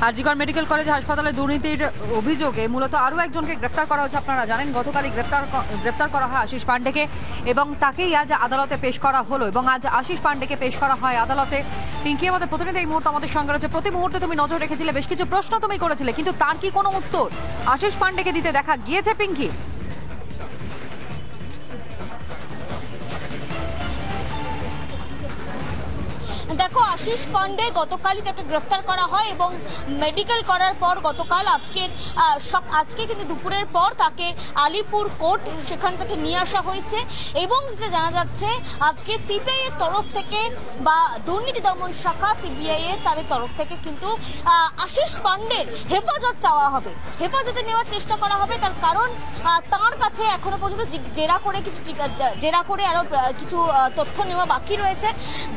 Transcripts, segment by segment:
RG Kar medical college হাসপাতালে দুর্নীতির অভিযোগে মূলত আরও একজনকে গ্রেফতার করা হয়েছে। আপনারা জানেন গতকালই গ্রেফতার করা হয় আশিস পান্ডেকে এবং তাকেই আজ আদালতে পেশ করা হলো এবং আজ আশিস পান্ডেকে পেশ করা হয় আদালতে। পিঙ্কি আমাদের প্রতিনিধি এই মুহূর্তে আমাদের সঙ্গে রয়েছে। প্রতি মুহূর্তে তুমি নজর রেখেছিলে, বেশ কিছু প্রশ্ন তুমি করেছিলে, কিন্তু তার কি কোনো উত্তর আশিস পান্ডেকে দিতে দেখা গিয়েছে পিঙ্কি? দেখো, আশিস পান্ডে গতকালই তাকে গ্রেফতার করা হয় এবং মেডিকেল করার পর গতকাল আজকে কিন্তু দুপুরের পর তাকে আলিপুর কোর্ট সেখান থেকে নিয়ে আসা হয়েছে এবং যেটা জানা যাচ্ছে আজকে সিবিআই এর তরফ থেকে বা দুর্নীতি দমন শাখা সিবিআই এর তাদের তরফ থেকে কিন্তু আশিস পান্ডের হেফাজত চাওয়া হবে, হেফাজতে নেওয়ার চেষ্টা করা হবে। তার কারণ তার কাছে এখনো পর্যন্ত জেরা করে আরো কিছু তথ্য নেওয়া বাকি রয়েছে।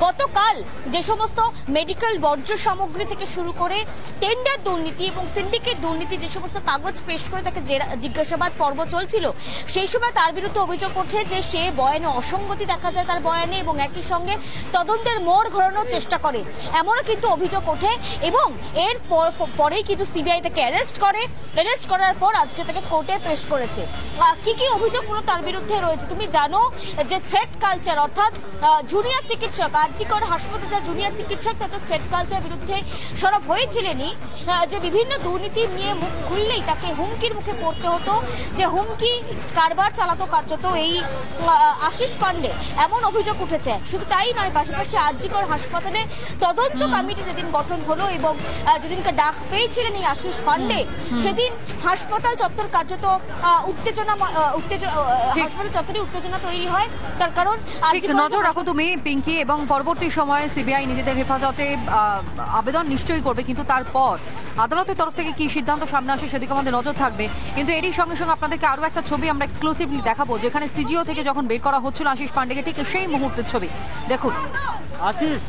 গতকাল যে সমস্ত মেডিকেল বর্জ্য সামগ্রী থেকে শুরু করে টেন্ডার দুর্নীতি এবং সিন্ডিকেট দুর্নীতি যে সমস্ত কাগজ পেশ করে তাকে জিজ্ঞাসাবাদ পর্ব চলছিল, সেই সময় তার বিরুদ্ধে অভিযোগ ওঠে যে সে বয়ানে অসঙ্গতি দেখা যায় তার বয়ানে এবং একই সঙ্গে তদন্তের মোড় ঘোরানোর চেষ্টা করে, এমনও কিন্তু অভিযোগ ওঠে। এবং এর পরেই কিন্তু সিবিআই তাকে অ্যারেস্ট করার পর আজকে তাকে কোর্টে পেশ করেছে। কি কি অভিযোগ তার বিরুদ্ধে রয়েছে তুমি জানো? যে থ্রেট কালচার, অর্থাৎ জুনিয়র চিকিৎসক, আরজিকর হাসপাতাল জুনিয়র চিকিৎসক তাদের থ্রেট কালচার বিরুদ্ধে সরব হয়েছিলেনই, যে বিভিন্ন দুর্নীতি নিয়ে মুখ খুললেই তাকে হুমকির মুখে পড়তে হতো, যে হুমকি কারবার চালাতো কার্যত এই আশিস পান্ডে, এমন অভিযোগ উঠেছে। শুধু তাই নয়, পাশাপাশি আরজিকর হাসপাতালে তদন্ত কমিটি যেদিন গঠন হলো এবং যেদিনকে ডাক পেয়েছিলেন এই আশিস পান্ডে, সেদিন হাসপাতাল চত্বর কার্যত হাসপাতাল চত্বরে উত্তেজনা তৈরি হয়। তার কারণ নজর রাখো তুমি পিঙ্কি, এবং পরবর্তী সময়ে সিবিআই নিজেদের হেফাজতে আবেদন নিশ্চয়ই করবে, কিন্তু তারপর আদালতের তরফ থেকে কি সিদ্ধান্ত সামনে আসে সেদিকে আমাদের নজর থাকবে। কিন্তু এরই সঙ্গে সঙ্গে আপনাদেরকে আরো একটা ছবি আমরা এক্সক্লুসিভলি দেখাবো, যেখানে সিজিও থেকে যখন বের করা হচ্ছিল আশিস পান্ডেকে, ঠিক সেই মুহূর্তের ছবি দেখুন। আশিস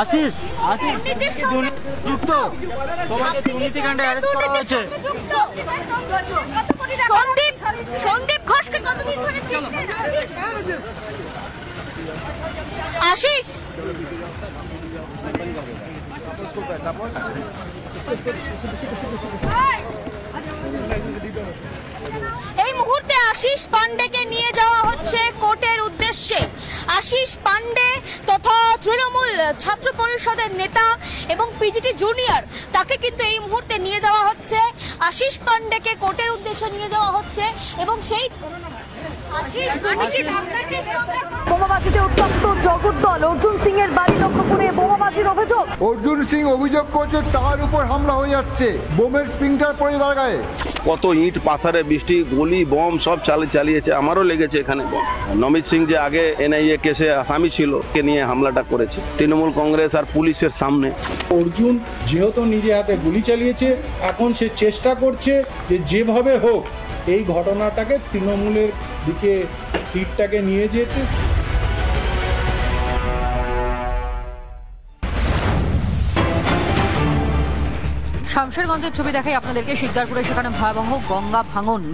আশিস আশিস যুক্ত, তোমাকে দুর্নীতিকাণ্ডে অ্যারেস্ট করা হয়েছে। সন্দীপ ঘোষকে কতদিন ধরে আশিস এই মুহূর্তে আশিস পান্ডেকে নিয়ে যাওয়া হচ্ছে কোর্টের উদ্দেশ্যে। আশিস পান্ডে তথা তৃণমূল ছাত্র পরিষদের নেতা এবং পিজিটি জুনিয়র, তাকে কিন্তু এই মুহূর্তে নিয়ে যাওয়া হচ্ছে। আশিস পান্ডেকে কোর্টের উদ্দেশ্যে নিয়ে যাওয়া হচ্ছে এবং সেই বোমাবাজিতে উত্তপ্ত জগদ্দল। অর্জুন সিং এর বাড়ি লক্ষ্য করে বোমাবাজির অভিযোগ। অর্জুন সিং অভিযোগ করছে তার উপর হামলা হয়ে যাচ্ছে, বোমের স্প্রিংটার পড়ে তার গায়ে। কত ইট পাথরে বৃষ্টি, গুলি, বম সব চালিয়েছে, আমারও লেগেছে এখানে বম। নমিত সিং যে আগে এনআইএ কেসে আসামি ছিল, কে নিয়ে হামলাটা করেছে তৃণমূল কংগ্রেস আর পুলিশের সামনে। অর্জুন যেহেতু নিজে হাতে গুলি চালিয়েছে, এখন সে চেষ্টা করছে যে যেভাবে হোক এই ঘটনাটাকে তৃণমূলের দিকে তীরটাকে নিয়ে যেতে। শামশেরগঞ্জের ছবি দেখাই আপনাদেরকে। শিকদারপুরে সেখানে ভয়াবহ গঙ্গা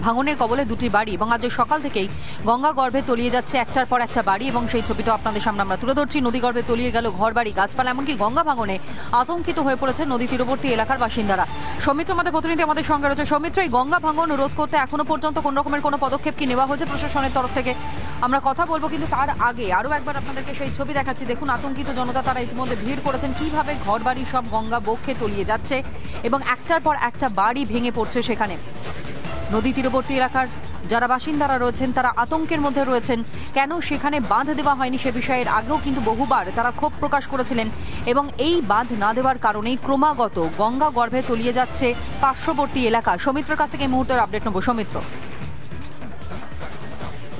ভাঙনের কবলে দুটি বাড়ি এবং আজ সকাল থেকেই গঙ্গা গর্ভে তলিয়ে যাচ্ছে একটার পর একটা বাড়ি এবং সেই ছবিটা আপনাদের সামনে আমরা তুলে ধরছি। নদী গর্ভে তলিয়ে গেল ঘর বাড়ি, গাছপালা, এমনকি গঙ্গা ভাঙনে আতঙ্কিত হয়ে পড়েছে নদী তীরবর্তী এলাকার বাসিন্দারা। সৌমিত্র আমাদের প্রতিনিধি আমাদের সঙ্গে রয়েছে। সৌমিত্র, এই গঙ্গা ভাঙন রোধ করতে এখনো পর্যন্ত কোন রকমের কোনো পদক্ষেপ কি নেওয়া হয়েছে প্রশাসনের তরফ থেকে? আমরা কথা বলবো, কিন্তু তার আগে আরো একবার আপনাদেরকে সেই ছবি দেখাচ্ছি। দেখুন, আতঙ্কিত জনতা তারা ইতিমধ্যে ভিড় করেছেন, কিভাবে ঘর বাড়ি সব গঙ্গা বক্ষে তলিয়ে যাচ্ছে এবং একটার পর একটা বাড়ি ভেঙে পড়ছে সেখানে। নদী তীরবর্তী এলাকার যারা বাসিন্দারা রয়েছেন তারা আতঙ্কের মধ্যে রয়েছেন। কেন সেখানে বাঁধ দেওয়া হয়নি সে বিষয়ের আগেও কিন্তু বহুবার তারা ক্ষোভ প্রকাশ করেছিলেন এবং এই বাঁধ না দেওয়ার কারণেই ক্রমাগত গঙ্গা গর্ভে তলিয়ে যাচ্ছে পার্শ্ববর্তী এলাকা। সৌমিত্রের কাছ থেকে এই মুহূর্তের আপডেট নেব। সৌমিত্র,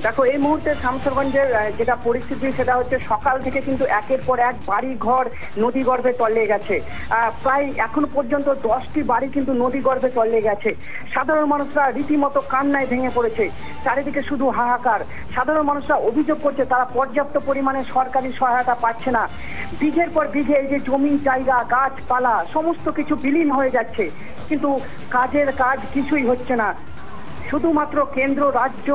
দেখো, এই মুহূর্তে শামশেরগঞ্জের যেটা পরিস্থিতি সেটা হচ্ছে সকাল থেকে কিন্তু একের পর এক বাড়ি ঘর নদী গর্ভে তলিয়ে গেছে। প্রায় এখনো পর্যন্ত 10টি বাড়ি কিন্তু নদী গর্ভে তলিয়ে গেছে। সাধারণ মানুষরা রীতিমতো কান্নায় ভেঙে পড়েছে, চারিদিকে শুধু হাহাকার। সাধারণ মানুষরা অভিযোগ করছে তারা পর্যাপ্ত পরিমাণে সরকারি সহায়তা পাচ্ছে না। বিঘের পর বিঘে এই যে জমি জায়গা, গাছপালা সমস্ত কিছু বিলীন হয়ে যাচ্ছে, কিন্তু কাজ কিছুই হচ্ছে না। শুধুমাত্র কেন্দ্র, রাজ্য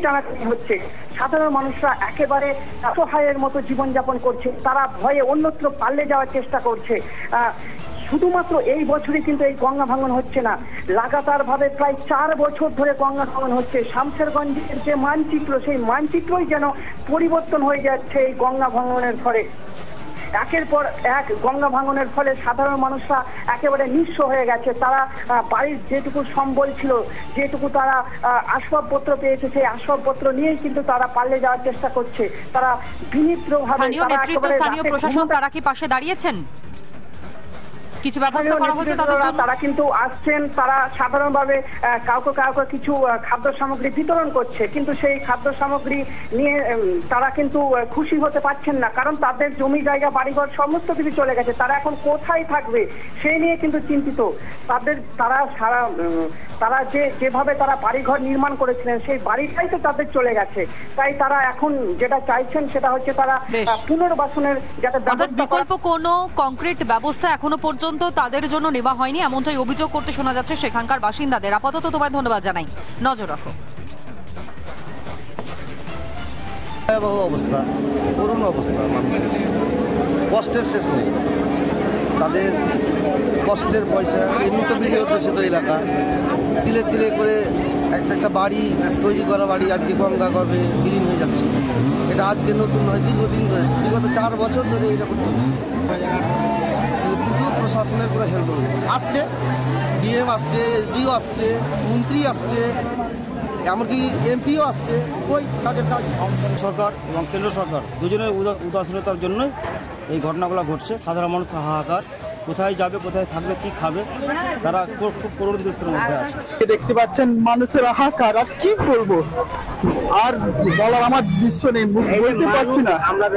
টানাটানি হচ্ছে। সাধারণ মানুষরা একেবারে অসহায়ের মতো জীবনযাপন করছে, তারা ভয়ে অন্যত্র পাল্লে যাওয়ার চেষ্টা করছে। শুধুমাত্র এই বছরই কিন্তু এই গঙ্গা ভাঙন হচ্ছে না, লাগাতার ভাবে প্রায় 4 বছর ধরে গঙ্গা ভাঙন হচ্ছে। শামশেরগঞ্জের যে মানচিত্র, সেই মানচিত্রই যেন পরিবর্তন হয়ে যাচ্ছে এই গঙ্গা ভাঙনের ফলে। একের পর এক গঙ্গা ভাঙনের ফলে সাধারণ মানুষরা একেবারে নিঃস্ব হয়ে গেছে। তারা বাড়ির যেটুকু সম্বল ছিল, যেটুকু তারা আসবাবপত্র পেয়েছে, সেই আসবাবপত্র নিয়েই কিন্তু তারা পাল্লে যাওয়ার চেষ্টা করছে। তারা বিনীতভাবে স্থানীয় নেতৃত্ব, স্থানীয় প্রশাসন তারা কি পাশে দাঁড়িয়েছেন? কিছু ব্যবস্থা করা হয়েছে তাদের জন্য? তারা কিন্তু আসছেন, তারা সাধারণভাবে কাউকে কাউকে কিছু খাদ্য সামগ্রী বিতরণ করছে, কিন্তু সেই খাদ্য সামগ্রী নিয়ে তারা কিন্তু খুশি হতে পারছেন না, কারণ তাদের জমি জায়গা বাড়িঘর সমস্ত কিছু চলে গেছে। তারা এখন কোথায় থাকবে সেই নিয়ে কিন্তু চিন্তিত। তারা যেভাবে তারা বাড়িঘর নির্মাণ করেছিলেন, সেই বাড়িটাই তো তাদের চলে গেছে। তাই তারা এখন যেটা চাইছেন সেটা হচ্ছে তারা পুনর্বাসনের যাতে বিকল্প কোনো কংক্রিট ব্যবস্থা এখনো পর্যন্ত তাদের জন্য নেওয়া হয়নি, এমনটাই অভিযোগ করতে শোনা যাচ্ছে সেখানকার বাসিন্দাদের। আপাতত তোমায় ধন্যবাদ জানাই, নজর রাখো। ভয়াবহ অবস্থা, করুণ অবস্থা, মানুষের কষ্টের শেষ নেই। তাদের কষ্টের পয়সা এমনিতে বিলীয় দূষিত এলাকা, তিলে তিলে করে একটা বাড়ি তৈরি করা বাড়ি আজকে গঙ্গা গর্ভে বিলীন হয়ে যাচ্ছে। এটা আজকে নতুন নয়, দীর্ঘদিন ধরে, বিগত 4 বছর ধরে এরকম চলছে। প্রশাসনের পুরো হেলদ আসছে, ডিএম আসছে, এসডিও আসছে, মন্ত্রী আসছে, এমনকি এমপিও আসছে, ওই তাদের কাজ। সরকার এবং কেন্দ্র সরকার দুজনের উদাসীনতার জন্যই এই ঘটনাগুলো ঘটছে। সাধারণ মানুষ হাহাকার, কোথায় যাবে, কোথায় থাকবে, কি খাবে, তারা খুব করুণগ্রস্তের মধ্যে আছে। দেখতে পাচ্ছেন মানুষের হাহাকার, আর কি বলবো, আর বলার আমার দৃশ্য নেই, বলতে পারছি না। আমরা